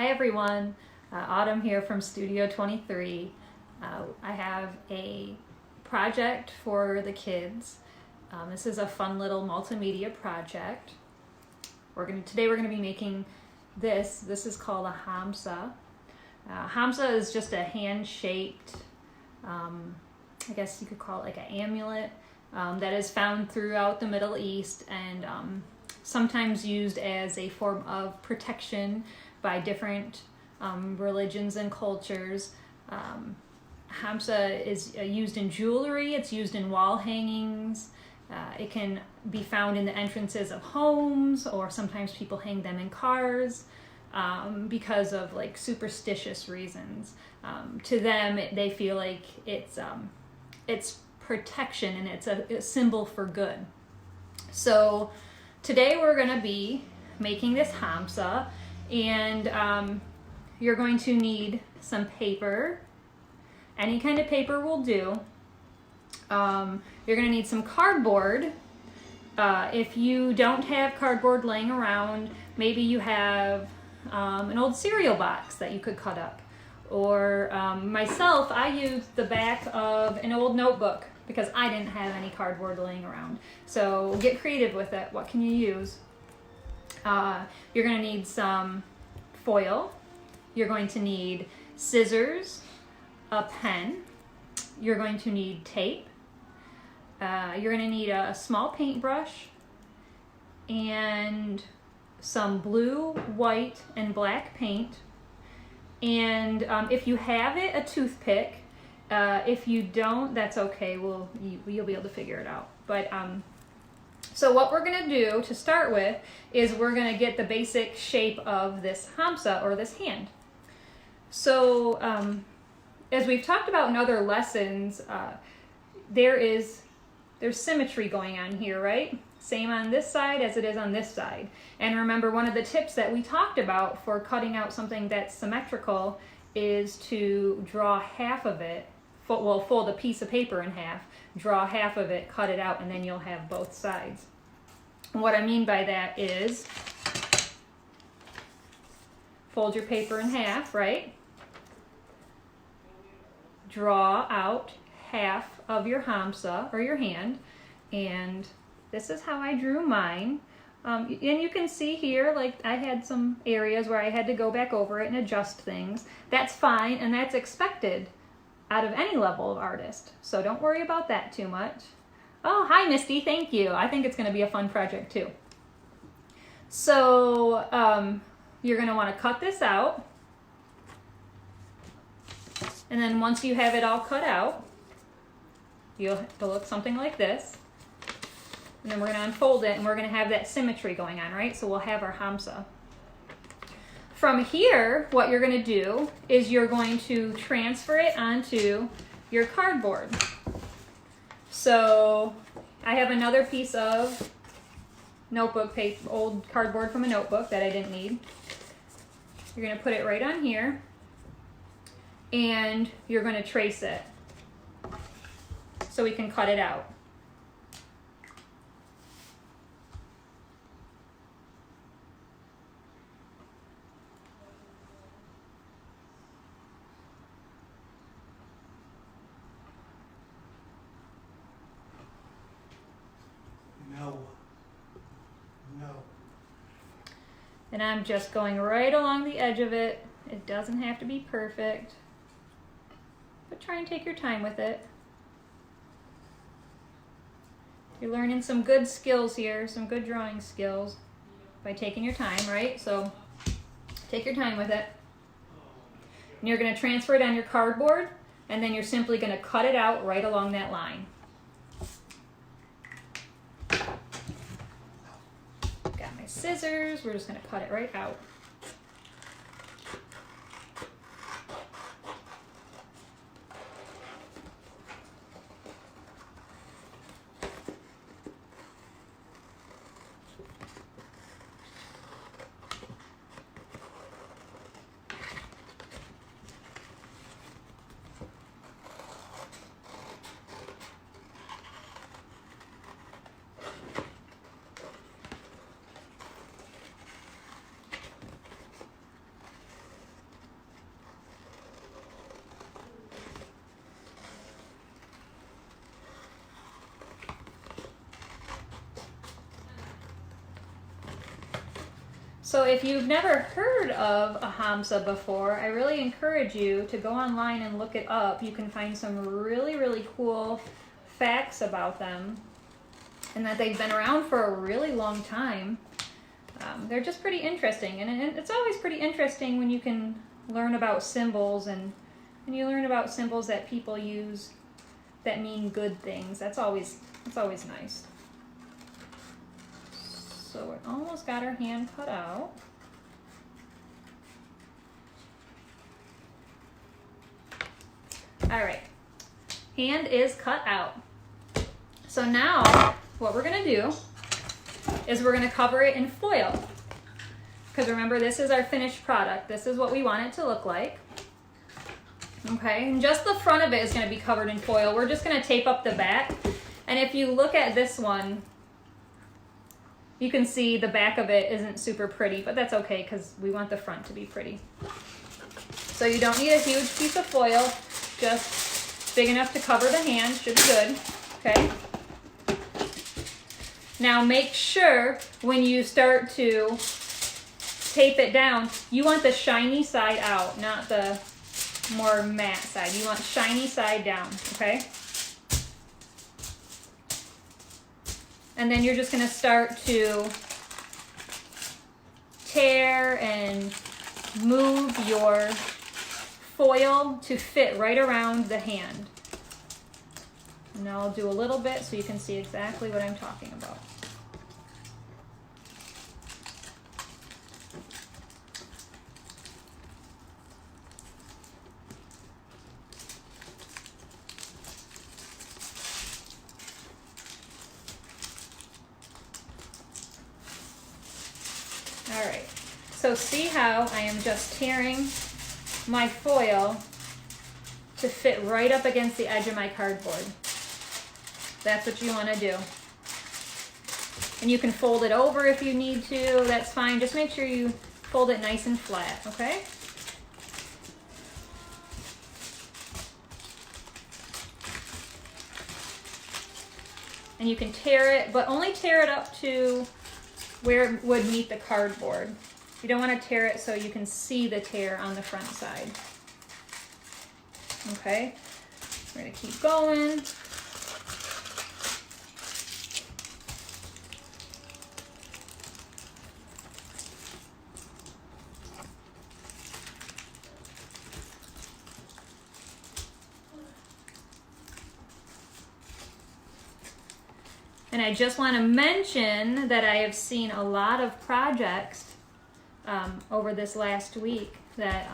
Hi everyone, Autumn here from Studio 23. I have a project for the kids. This is a fun little multimedia project. Today we're going to be making this. This is called a Hamsa. Hamsa is just a hand-shaped, I guess you could call it like an amulet that is found throughout the Middle East and sometimes used as a form of protection by different religions and cultures. Hamsa is used in jewelry, it's used in wall hangings, it can be found in the entrances of homes, or sometimes people hang them in cars because of like superstitious reasons. To them, they feel like it's protection and it's a symbol for good. So today we're going to be making this Hamsa, and you're going to need some paper. Any kind of paper will do. You're going to need some cardboard. If you don't have cardboard laying around, maybe you have an old cereal box that you could cut up. Or myself, I used the back of an old notebook because I didn't have any cardboard laying around. So get creative with it. What can you use? You're going to need some foil. You're going to need scissors, a pen. You're going to need tape. You're going to need a small paintbrush and some blue, white, and black paint. And if you have it, a toothpick. If you don't, that's okay. You'll be able to figure it out. But so what we're going to do to start with is we're going to get the basic shape of this Hamsa, or this hand. So as we've talked about in other lessons, there's symmetry going on here, right? Same on this side as it is on this side. And remember, one of the tips that we talked about for cutting out something that's symmetrical is to draw half of it, fold a piece of paper in half, draw half of it, cut it out, and then you'll have both sides. And what I mean by that is fold your paper in half, right? Draw out half of your Hamsa, or your hand, and this is how I drew mine. And you can see here, like, I had some areas where I had to go back over it and adjust things. That's fine, and that's expected out of any level of artist. So don't worry about that too much. Oh, hi Misty, thank you. I think it's gonna be a fun project too. So you're gonna wanna cut this out. And then once you have it all cut out, it'll look something like this. And then we're going to unfold it, and we're going to have that symmetry going on, right? So we'll have our Hamsa. From here, what you're going to do is you're going to transfer it onto your cardboard. So I have another piece of notebook paper, old cardboard from a notebook that I didn't need. You're going to put it right on here, and you're going to trace it so we can cut it out. No. And I'm just going right along the edge of it. It doesn't have to be perfect, but try and take your time with it. You're learning some good skills here, some good drawing skills by taking your time, right? So take your time with it. And you're going to transfer it on your cardboard, and then you're simply going to cut it out right along that line. Got my scissors. We're just going to cut it right out. So if you've never heard of a Hamsa before, I really encourage you to go online and look it up. You can find some really, really cool facts about them, and that they've been around for a really long time. They're just pretty interesting, and it's always pretty interesting when you can learn about symbols, and you learn about symbols that people use that mean good things. It's always nice. So we almost got our hand cut out. All right, hand is cut out. So now what we're gonna do is we're gonna cover it in foil. Because remember, this is our finished product. This is what we want it to look like. Okay, and just the front of it is gonna be covered in foil. We're just gonna tape up the back. And if you look at this one, you can see the back of it isn't super pretty, but that's okay because we want the front to be pretty. So you don't need a huge piece of foil, just big enough to cover the hand, should be good, okay? Now make sure when you start to tape it down, you want the shiny side out, not the more matte side. You want shiny side down, okay? And then you're just gonna start to tear and move your foil to fit right around the hand. And I'll do a little bit so you can see exactly what I'm talking about. All right, so see how I am just tearing my foil to fit right up against the edge of my cardboard. That's what you want to do. And you can fold it over if you need to, that's fine. Just make sure you fold it nice and flat, okay? And you can tear it, but only tear it up to where it would meet the cardboard. You don't want to tear it so you can see the tear on the front side. Okay, we're going to keep going. And I just want to mention that I have seen a lot of projects over this last week that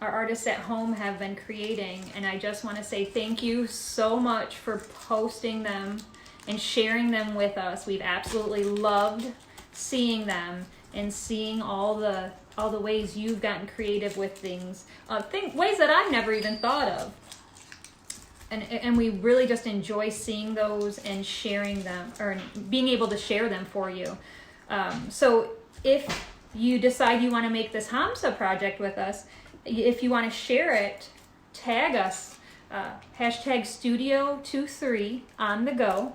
our artists at home have been creating, and I just want to say thank you so much for posting them and sharing them with us. We've absolutely loved seeing them and seeing all the ways you've gotten creative with things, ways that I've never even thought of. And we really just enjoy seeing those and sharing them, or being able to share them for you. So if you decide you want to make this Hamsa project with us, if you want to share it, tag us, hashtag Studio23 on the go.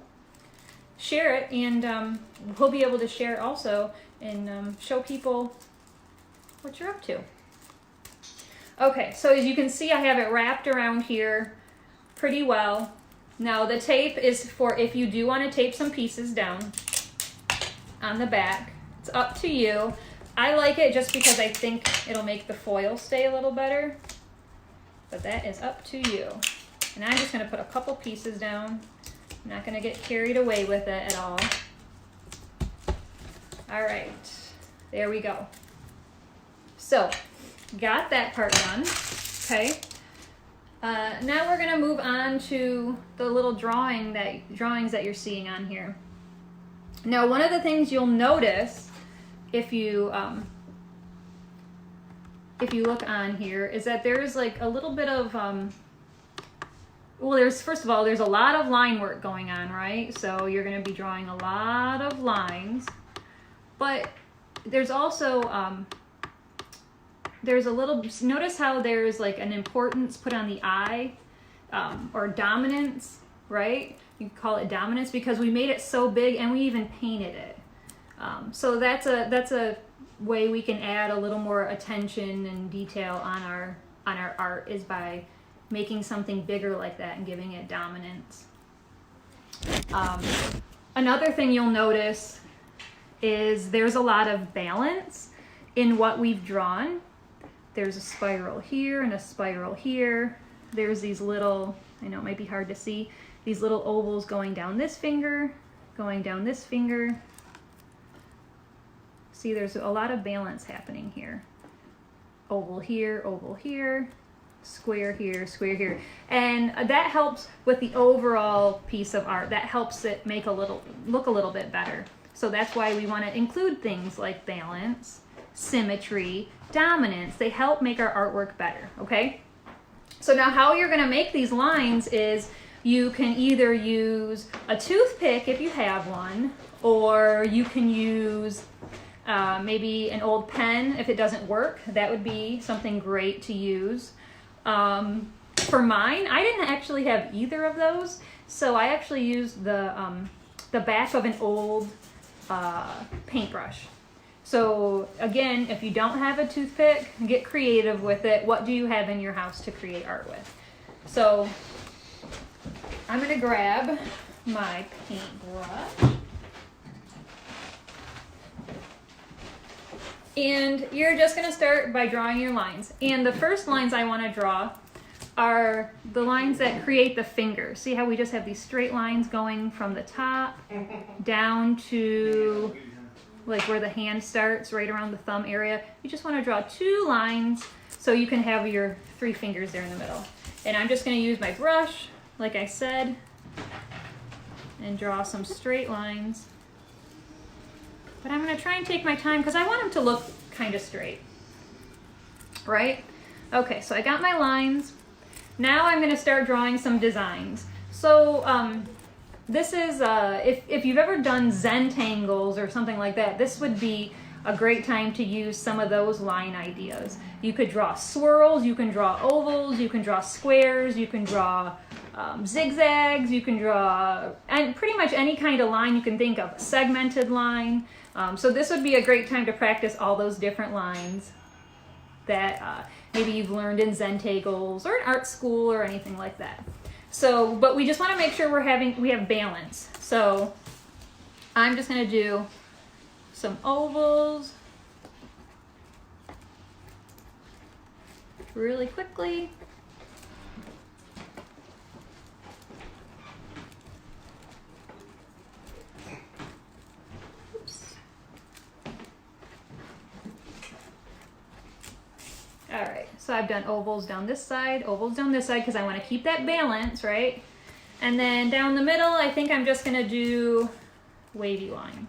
Share it, and we'll be able to share it also and show people what you're up to. Okay, so as you can see, I have it wrapped around here pretty well. Now the tape is for if you do want to tape some pieces down on the back. It's up to you. I like it just because I think it'll make the foil stay a little better, but that is up to you. And I'm just going to put a couple pieces down. I'm not going to get carried away with it at all. All right, there we go. So got that part done. Okay. Now we're gonna move on to the little drawings that you're seeing on here. Now, one of the things you'll notice if you look on here is that there's like a little bit of well, first of all, there's a lot of line work going on, right? So you're gonna be drawing a lot of lines, but there's also there's a little, notice how there's like an importance put on the eye, or dominance, right? You call it dominance because we made it so big and we even painted it. So that's a way we can add a little more attention and detail on our art is by making something bigger like that and giving it dominance. Another thing you'll notice is there's a lot of balance in what we've drawn. There's a spiral here and a spiral here. There's these little, I know it might be hard to see, these little ovals going down this finger, going down this finger. See, there's a lot of balance happening here. Oval here, square here, square here. And that helps with the overall piece of art. That helps it make look a little bit better. So that's why we want to include things like balance, symmetry, dominance. They help make our artwork better, okay? So now how you're going to make these lines is you can either use a toothpick if you have one, or you can use maybe an old pen if it doesn't work. That would be something great to use. For mine, I didn't actually have either of those, so I actually used the back of an old paintbrush. So again, if you don't have a toothpick, get creative with it. What do you have in your house to create art with? So I'm going to grab my paintbrush. And you're just going to start by drawing your lines. And the first lines I want to draw are the lines that create the fingers. See how we just have these straight lines going from the top down to like where the hand starts, right around the thumb area. You just want to draw 2 lines so you can have your 3 fingers there in the middle. And I'm just going to use my brush, like I said, and draw some straight lines. But I'm going to try and take my time because I want them to look kind of straight, right? Okay, so I got my lines. Now I'm going to start drawing some designs. So this is, if you've ever done Zentangles or something like that, this would be a great time to use some of those line ideas. You could draw swirls, you can draw ovals, you can draw squares, you can draw zigzags, you can draw and pretty much any kind of line you can think of, a segmented line. So this would be a great time to practice all those different lines that maybe you've learned in Zentangles or in art school or anything like that. So, but we just want to make sure we have balance. So I'm just going to do some ovals really quickly. All right, so I've done ovals down this side, ovals down this side, because I want to keep that balance, right? And then down the middle, I think I'm just going to do wavy line.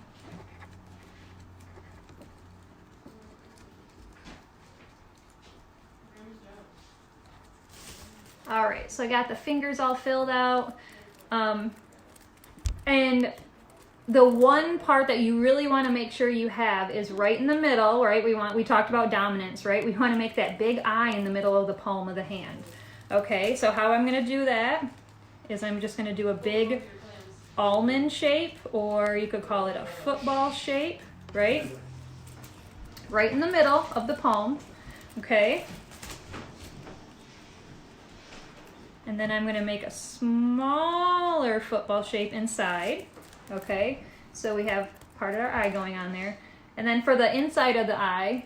All right, so I got the fingers all filled out. And the one part that you really want to make sure you have is right in the middle, right? We talked about dominance, right? We want to make that big eye in the middle of the palm of the hand. Okay, so how I'm going to do that is I'm just going to do a big almond shape, or you could call it a football shape, right? Right in the middle of the palm, okay? And then I'm going to make a smaller football shape inside. Okay, so we have part of our eye going on there. And then for the inside of the eye,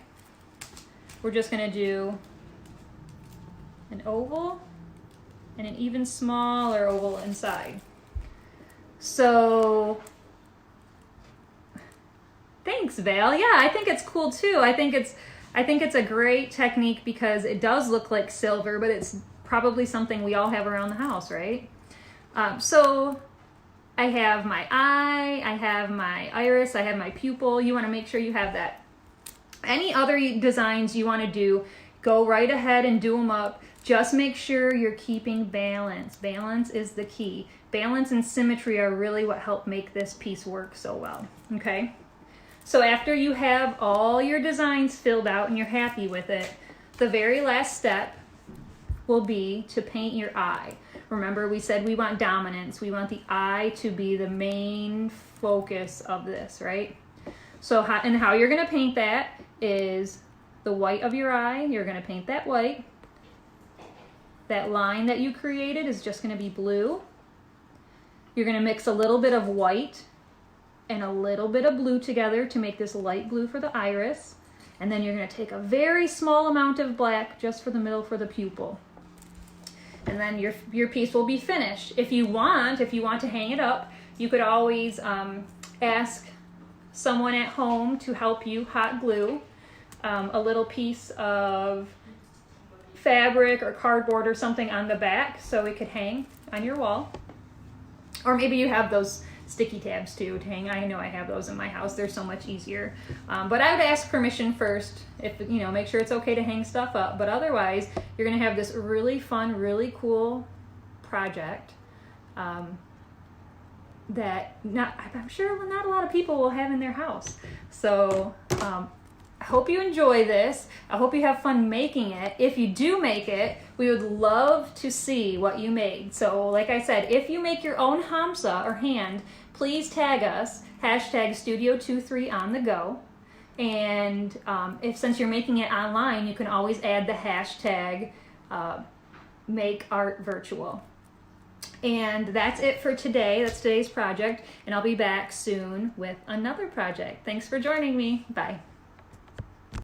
we're just going to do an oval and an even smaller oval inside. So, thanks, Val. Yeah, I think it's cool too. I think it's a great technique because it does look like silver, but it's probably something we all have around the house, right? So I have my eye, I have my iris, I have my pupil. You want to make sure you have that. Any other designs you want to do, go right ahead and do them up. Just make sure you're keeping balance. Balance is the key. Balance and symmetry are really what help make this piece work so well, okay? So after you have all your designs filled out and you're happy with it, the very last step will be to paint your eye. Remember, we said we want dominance. We want the eye to be the main focus of this, right? So how you're going to paint that is the white of your eye. You're going to paint that white. That line that you created is just going to be blue. You're going to mix a little bit of white and a little bit of blue together to make this light blue for the iris. And then you're going to take a very small amount of black just for the middle for the pupil. And then your piece will be finished. If you want to hang it up, you could always ask someone at home to help you hot glue a little piece of fabric or cardboard or something on the back so it could hang on your wall. Or maybe you have those sticky tabs too to hang. I know I have those in my house. They're so much easier. But I would ask permission first, if make sure it's okay to hang stuff up. But otherwise, you're going to have this really fun, really cool project that I'm sure not a lot of people will have in their house. So I hope you enjoy this. I hope you have fun making it. If you do make it, we would love to see what you made. So like I said, if you make your own Hamsa or hand, please tag us, #Studio23OnTheGo. And since you're making it online, you can always add the hashtag #MakeArtVirtual. And that's it for today. That's today's project. And I'll be back soon with another project. Thanks for joining me. Bye.